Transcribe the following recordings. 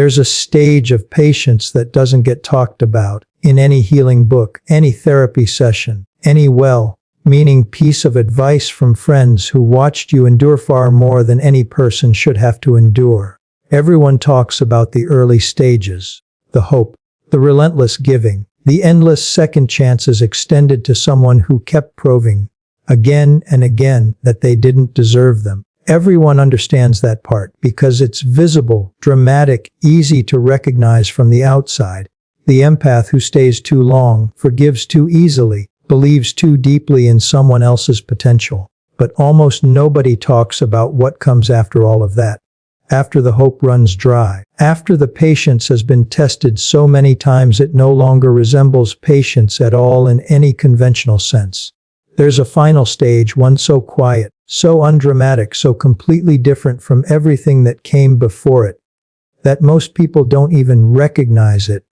There's a stage of patience that doesn't get talked about in any healing book, any therapy session, any well-meaning piece of advice from friends who watched you endure far more than any person should have to endure. Everyone talks about the early stages, the hope, the relentless giving, the endless second chances extended to someone who kept proving again and again that they didn't deserve them. Everyone understands that part because it's visible, dramatic, easy to recognize from the outside. The empath who stays too long, forgives too easily, believes too deeply in someone else's potential. But almost nobody talks about what comes after all of that. After the hope runs dry, after the patience has been tested so many times it no longer resembles patience at all in any conventional sense. There's a final stage, one so quiet, so undramatic, so completely different from everything that came before it, that most people don't even recognize it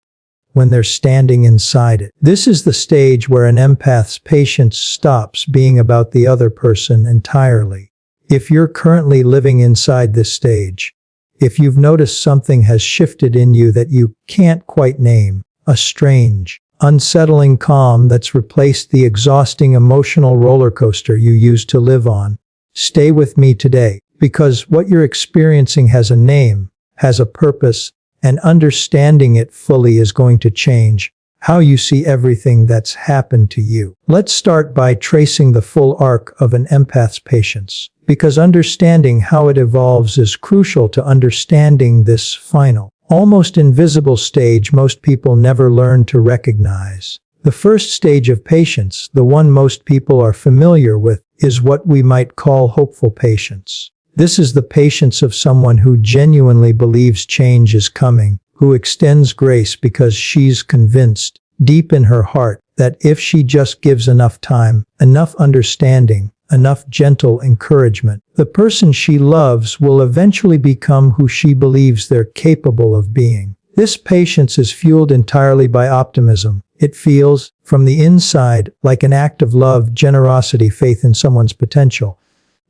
when they're standing inside it. This is the stage where an empath's patience stops being about the other person entirely. If you're currently living inside this stage, if you've noticed something has shifted in you that you can't quite name, a strange, unsettling calm that's replaced the exhausting emotional roller coaster you used to live on, stay with me today, because what you're experiencing has a name, has a purpose, and understanding it fully is going to change how you see everything that's happened to you. Let's start by tracing the full arc of an empath's patience, because understanding how it evolves is crucial to understanding this final, almost invisible stage most people never learn to recognize. The first stage of patience, the one most people are familiar with, is what we might call hopeful patience. This is the patience of someone who genuinely believes change is coming, who extends grace because she's convinced, deep in her heart, that if she just gives enough time, enough understanding, enough gentle encouragement, the person she loves will eventually become who she believes they're capable of being. This patience is fueled entirely by optimism. It feels, from the inside, like an act of love, generosity, faith in someone's potential.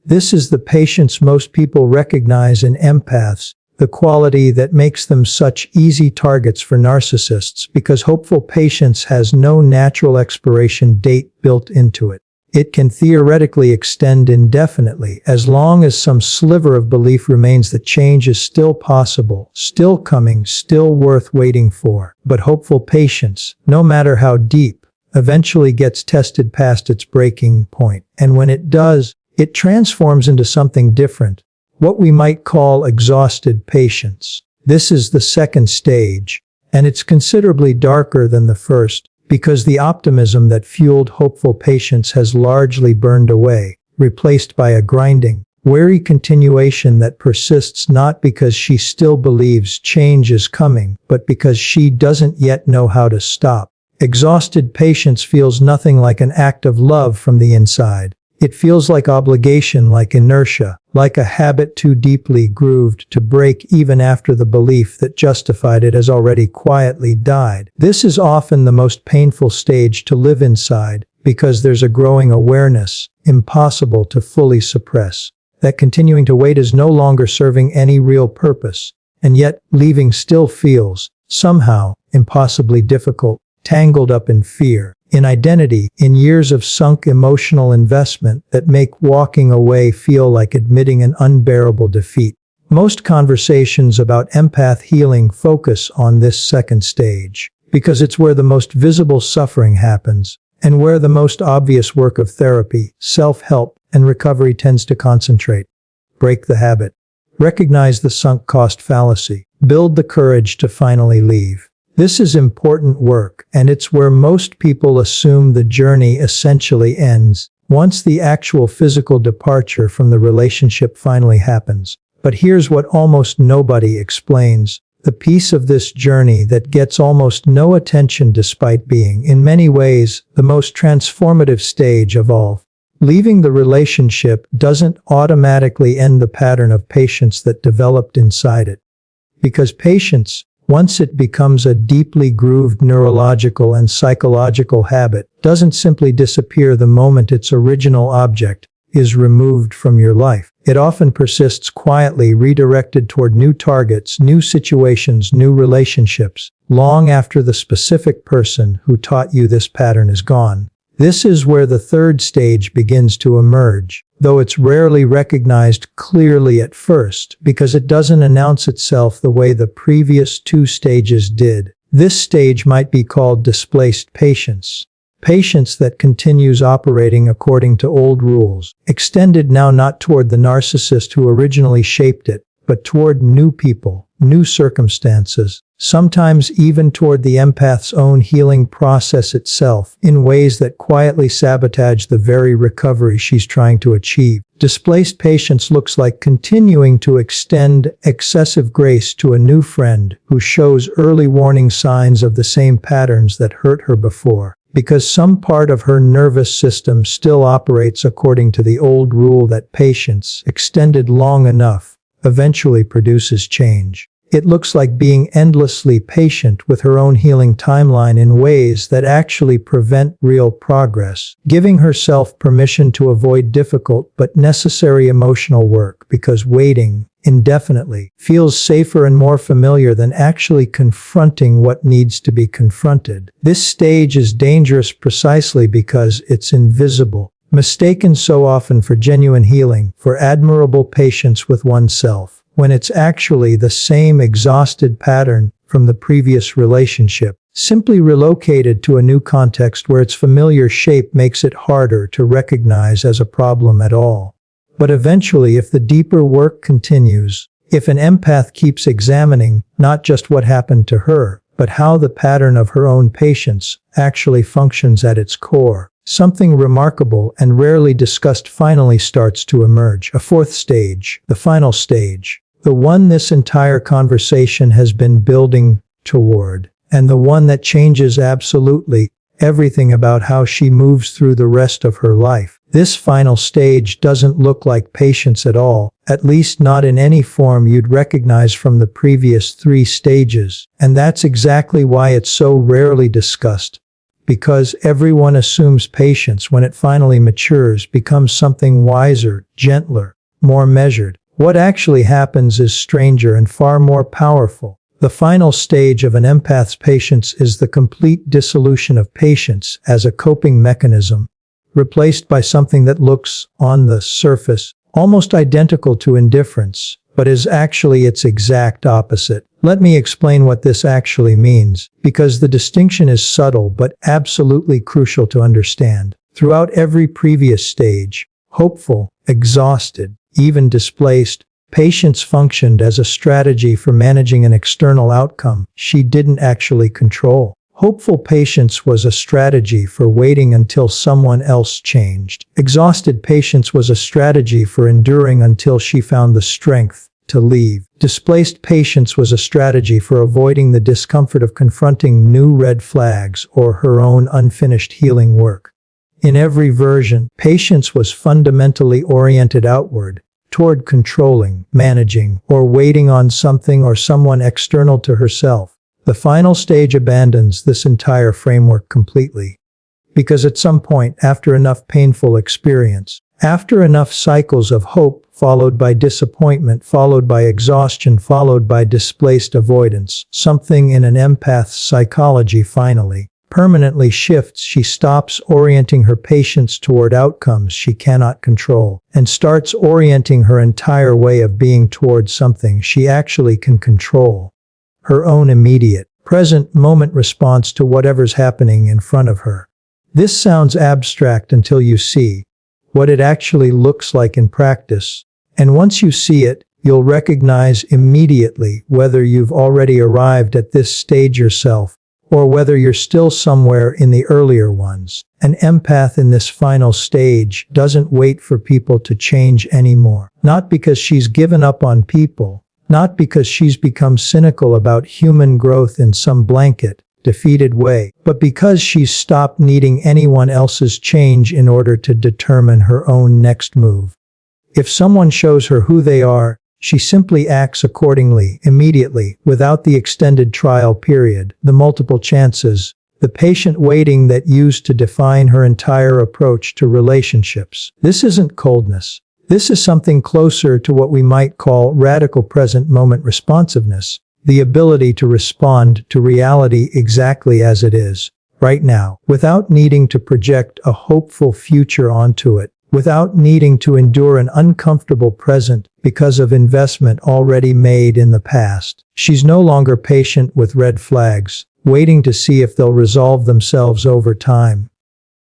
This is the patience most people recognize in empaths, the quality that makes them such easy targets for narcissists, because hopeful patience has no natural expiration date built into it. It can theoretically extend indefinitely as long as some sliver of belief remains that change is still possible, still coming, still worth waiting for. But hopeful patience, no matter how deep, eventually gets tested past its breaking point. And when it does, it transforms into something different, what we might call exhausted patience. This is the second stage, and it's considerably darker than the first, because the optimism that fueled hopeful patience has largely burned away, replaced by a grinding, weary continuation that persists not because she still believes change is coming, but because she doesn't yet know how to stop. Exhausted patience feels nothing like an act of love from the inside. It feels like obligation, like inertia, like a habit too deeply grooved to break even after the belief that justified it has already quietly died. This is often the most painful stage to live inside, because there's a growing awareness, impossible to fully suppress, that continuing to wait is no longer serving any real purpose, and yet leaving still feels, somehow, impossibly difficult, tangled up in fear, in identity, in years of sunk emotional investment that make walking away feel like admitting an unbearable defeat. Most conversations about empath healing focus on this second stage, because it's where the most visible suffering happens, and where the most obvious work of therapy, self-help, and recovery tends to concentrate. Break the habit. Recognize the sunk cost fallacy. Build the courage to finally leave. This is important work, and it's where most people assume the journey essentially ends, once the actual physical departure from the relationship finally happens. But here's what almost nobody explains, the piece of this journey that gets almost no attention despite being, in many ways, the most transformative stage of all. Leaving the relationship doesn't automatically end the pattern of patience that developed inside it. Because patience, once it becomes a deeply grooved neurological and psychological habit, doesn't simply disappear the moment its original object is removed from your life. It often persists quietly, redirected toward new targets, new situations, new relationships, long after the specific person who taught you this pattern is gone. This is where the third stage begins to emerge, though it's rarely recognized clearly at first because it doesn't announce itself the way the previous two stages did. This stage might be called displaced patience. Patience that continues operating according to old rules, extended now not toward the narcissist who originally shaped it, but toward new people, new circumstances, sometimes even toward the empath's own healing process itself, in ways that quietly sabotage the very recovery she's trying to achieve. Displaced patience looks like continuing to extend excessive grace to a new friend who shows early warning signs of the same patterns that hurt her before, because some part of her nervous system still operates according to the old rule that patience, extended long enough, eventually produces change. It looks like being endlessly patient with her own healing timeline in ways that actually prevent real progress, giving herself permission to avoid difficult but necessary emotional work because waiting indefinitely feels safer and more familiar than actually confronting what needs to be confronted. This stage is dangerous precisely because it's invisible, mistaken so often for genuine healing, for admirable patience with oneself, when it's actually the same exhausted pattern from the previous relationship, simply relocated to a new context where its familiar shape makes it harder to recognize as a problem at all. But eventually, if the deeper work continues, if an empath keeps examining not just what happened to her, but how the pattern of her own patience actually functions at its core, something remarkable and rarely discussed finally starts to emerge. A fourth stage, the final stage, the one this entire conversation has been building toward, and the one that changes absolutely everything about how she moves through the rest of her life. This final stage doesn't look like patience at all, at least not in any form you'd recognize from the previous three stages, and that's exactly why it's so rarely discussed. Because everyone assumes patience, when it finally matures, becomes something wiser, gentler, more measured. What actually happens is stranger and far more powerful. The final stage of an empath's patience is the complete dissolution of patience as a coping mechanism, replaced by something that looks, on the surface, almost identical to indifference, but is actually its exact opposite. Let me explain what this actually means, because the distinction is subtle but absolutely crucial to understand. Throughout every previous stage, hopeful, exhausted, even displaced, patience functioned as a strategy for managing an external outcome she didn't actually control. Hopeful patience was a strategy for waiting until someone else changed. Exhausted patience was a strategy for enduring until she found the strength to leave. Displaced patience was a strategy for avoiding the discomfort of confronting new red flags or her own unfinished healing work. In every version, patience was fundamentally oriented outward, toward controlling, managing, or waiting on something or someone external to herself. The final stage abandons this entire framework completely. Because at some point, after enough painful experience, after enough cycles of hope, followed by disappointment, followed by exhaustion, followed by displaced avoidance, something in an empath's psychology finally, permanently shifts. She stops orienting her patience toward outcomes she cannot control, and starts orienting her entire way of being toward something she actually can control. Her own immediate, present moment response to whatever's happening in front of her. This sounds abstract until you see what it actually looks like in practice, and once you see it, you'll recognize immediately whether you've already arrived at this stage yourself, or whether you're still somewhere in the earlier ones. An empath in this final stage doesn't wait for people to change anymore. Not because she's given up on people, not because she's become cynical about human growth in some blanket, defeated way, but because she's stopped needing anyone else's change in order to determine her own next move. If someone shows her who they are, she simply acts accordingly, immediately, without the extended trial period, the multiple chances, the patient waiting that used to define her entire approach to relationships. This isn't coldness. This is something closer to what we might call radical present moment responsiveness, the ability to respond to reality exactly as it is, right now, without needing to project a hopeful future onto it, without needing to endure an uncomfortable present because of investment already made in the past. She's no longer patient with red flags, waiting to see if they'll resolve themselves over time.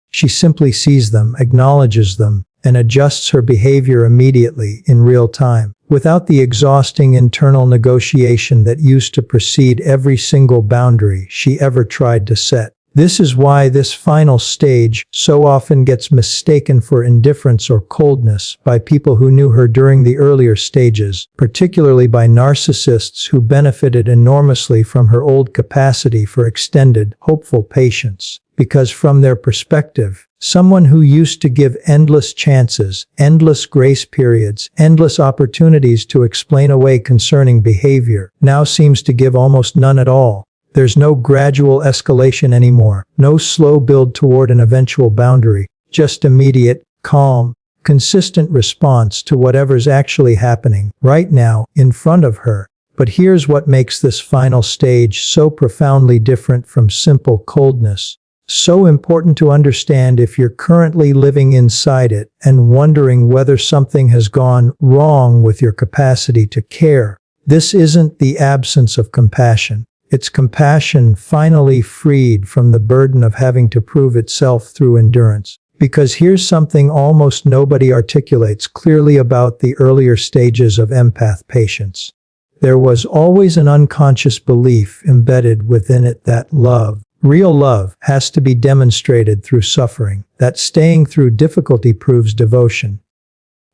She simply sees them, acknowledges them, and adjusts her behavior immediately in real time, without the exhausting internal negotiation that used to precede every single boundary she ever tried to set. This is why this final stage so often gets mistaken for indifference or coldness by people who knew her during the earlier stages, particularly by narcissists who benefited enormously from her old capacity for extended, hopeful patience. Because from their perspective, someone who used to give endless chances, endless grace periods, endless opportunities to explain away concerning behavior, now seems to give almost none at all. There's no gradual escalation anymore, no slow build toward an eventual boundary, just immediate, calm, consistent response to whatever's actually happening right now in front of her. But here's what makes this final stage so profoundly different from simple coldness. So important to understand if you're currently living inside it and wondering whether something has gone wrong with your capacity to care. This isn't the absence of compassion. It's compassion finally freed from the burden of having to prove itself through endurance. Because here's something almost nobody articulates clearly about the earlier stages of empath patience. There was always an unconscious belief embedded within it that love, real love, has to be demonstrated through suffering, that staying through difficulty proves devotion,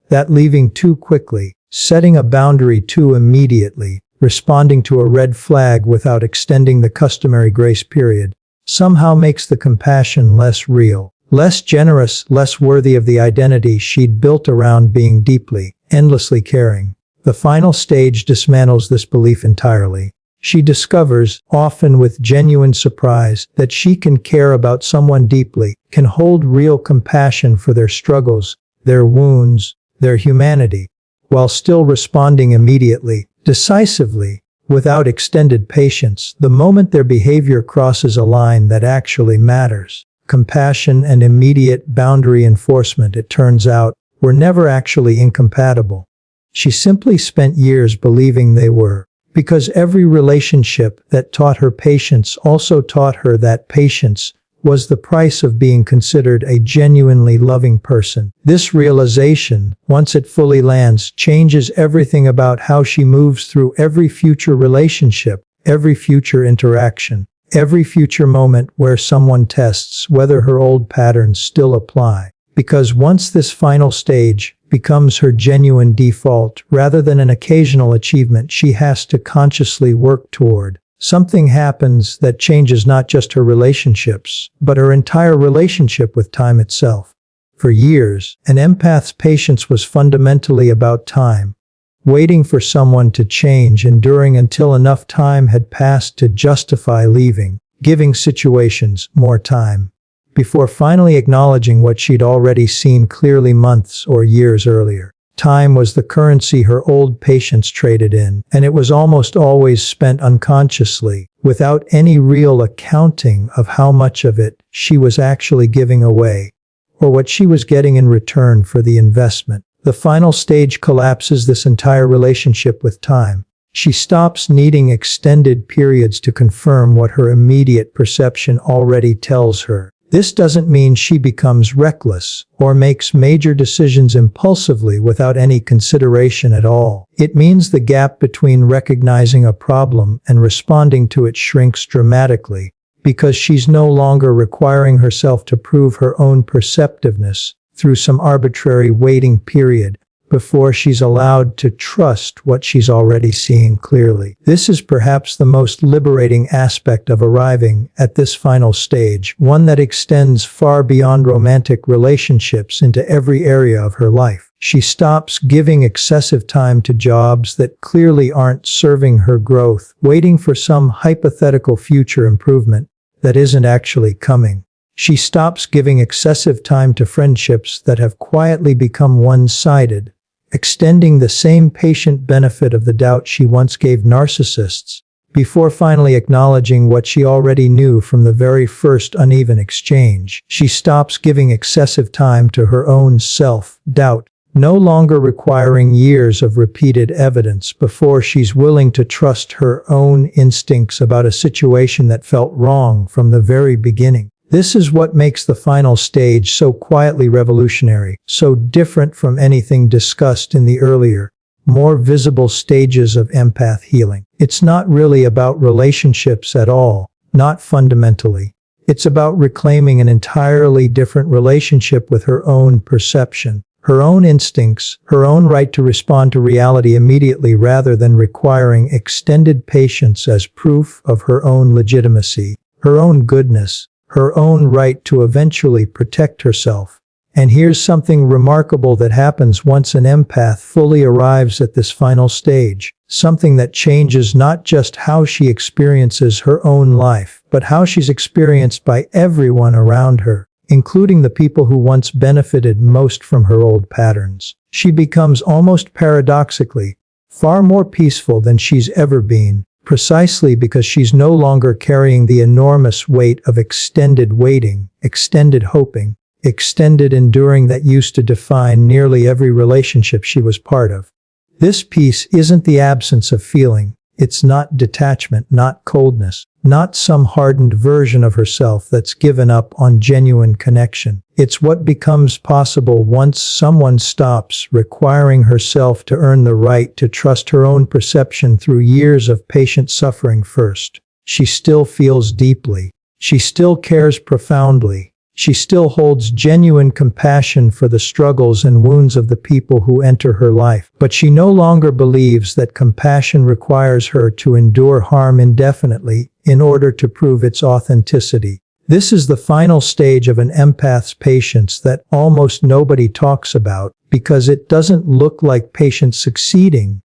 that leaving too quickly, setting a boundary too immediately, responding to a red flag without extending the customary grace period, somehow makes the compassion less real, less generous, less worthy of the identity she'd built around being deeply, endlessly caring. The final stage dismantles this belief entirely. She discovers, often with genuine surprise, that she can care about someone deeply, can hold real compassion for their struggles, their wounds, their humanity, while still responding immediately, decisively, without extended patience, the moment their behavior crosses a line that actually matters. Compassion and immediate boundary enforcement, it turns out, were never actually incompatible. She simply spent years believing they were, because every relationship that taught her patience also taught her that patience was the price of being considered a genuinely loving person. This realization, once it fully lands, changes everything about how she moves through every future relationship, every future interaction, every future moment where someone tests whether her old patterns still apply. Because once this final stage becomes her genuine default rather than an occasional achievement she has to consciously work toward, something happens that changes not just her relationships, but her entire relationship with time itself. For years, an empath's patience was fundamentally about time, waiting for someone to change, enduring until enough time had passed to justify leaving, giving situations more time, before finally acknowledging what she'd already seen clearly months or years earlier. Time was the currency her old patience traded in, and it was almost always spent unconsciously, without any real accounting of how much of it she was actually giving away, or what she was getting in return for the investment. The final stage collapses this entire relationship with time. She stops needing extended periods to confirm what her immediate perception already tells her. This doesn't mean she becomes reckless or makes major decisions impulsively without any consideration at all. It means the gap between recognizing a problem and responding to it shrinks dramatically, because she's no longer requiring herself to prove her own perceptiveness through some arbitrary waiting period before she's allowed to trust what she's already seeing clearly. This is perhaps the most liberating aspect of arriving at this final stage, one that extends far beyond romantic relationships into every area of her life. She stops giving excessive time to jobs that clearly aren't serving her growth, waiting for some hypothetical future improvement that isn't actually coming. She stops giving excessive time to friendships that have quietly become one-sided, extending the same patient benefit of the doubt she once gave narcissists, before finally acknowledging what she already knew from the very first uneven exchange. She stops giving excessive time to her own self-doubt, no longer requiring years of repeated evidence before she's willing to trust her own instincts about a situation that felt wrong from the very beginning. This is what makes the final stage so quietly revolutionary, so different from anything discussed in the earlier, more visible stages of empath healing. It's not really about relationships at all, not fundamentally. It's about reclaiming an entirely different relationship with her own perception, her own instincts, her own right to respond to reality immediately rather than requiring extended patience as proof of her own legitimacy, her own goodness, her own right to eventually protect herself. And here's something remarkable that happens once an empath fully arrives at this final stage, something that changes not just how she experiences her own life, but how she's experienced by everyone around her, including the people who once benefited most from her old patterns. She becomes almost paradoxically far more peaceful than she's ever been, precisely because she's no longer carrying the enormous weight of extended waiting, extended hoping, extended enduring that used to define nearly every relationship she was part of. This peace isn't the absence of feeling. It's not detachment, not coldness, not some hardened version of herself that's given up on genuine connection. It's what becomes possible once someone stops requiring herself to earn the right to trust her own perception through years of patient suffering first. She still feels deeply. She still cares profoundly. She still holds genuine compassion for the struggles and wounds of the people who enter her life. But she no longer believes that compassion requires her to endure harm indefinitely in order to prove its authenticity. This is the final stage of an empath's patience that almost nobody talks about because it doesn't look like patience succeeding,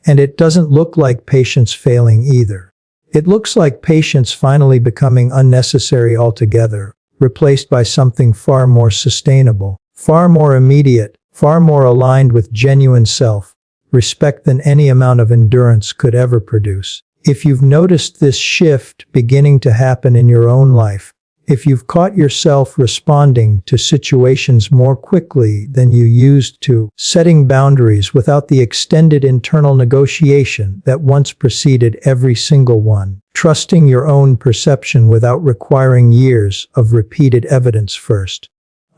and it doesn't look like patience failing either. It looks like patience finally becoming unnecessary altogether, replaced by something far more sustainable, far more immediate, far more aligned with genuine self-respect than any amount of endurance could ever produce. If you've noticed this shift beginning to happen in your own life, if you've caught yourself responding to situations more quickly than you used to, setting boundaries without the extended internal negotiation that once preceded every single one, trusting your own perception without requiring years of repeated evidence first,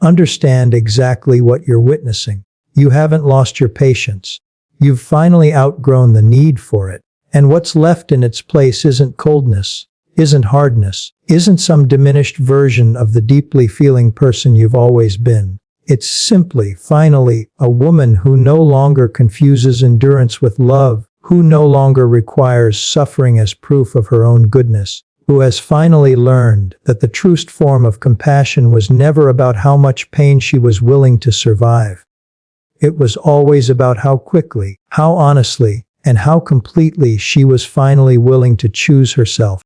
understand exactly what you're witnessing. You haven't lost your patience. You've finally outgrown the need for it. And what's left in its place isn't coldness, isn't hardness, isn't some diminished version of the deeply feeling person you've always been. It's simply, finally, a woman who no longer confuses endurance with love, who no longer requires suffering as proof of her own goodness, who has finally learned that the truest form of compassion was never about how much pain she was willing to survive. It was always about how quickly, how honestly, and how completely she was finally willing to choose herself.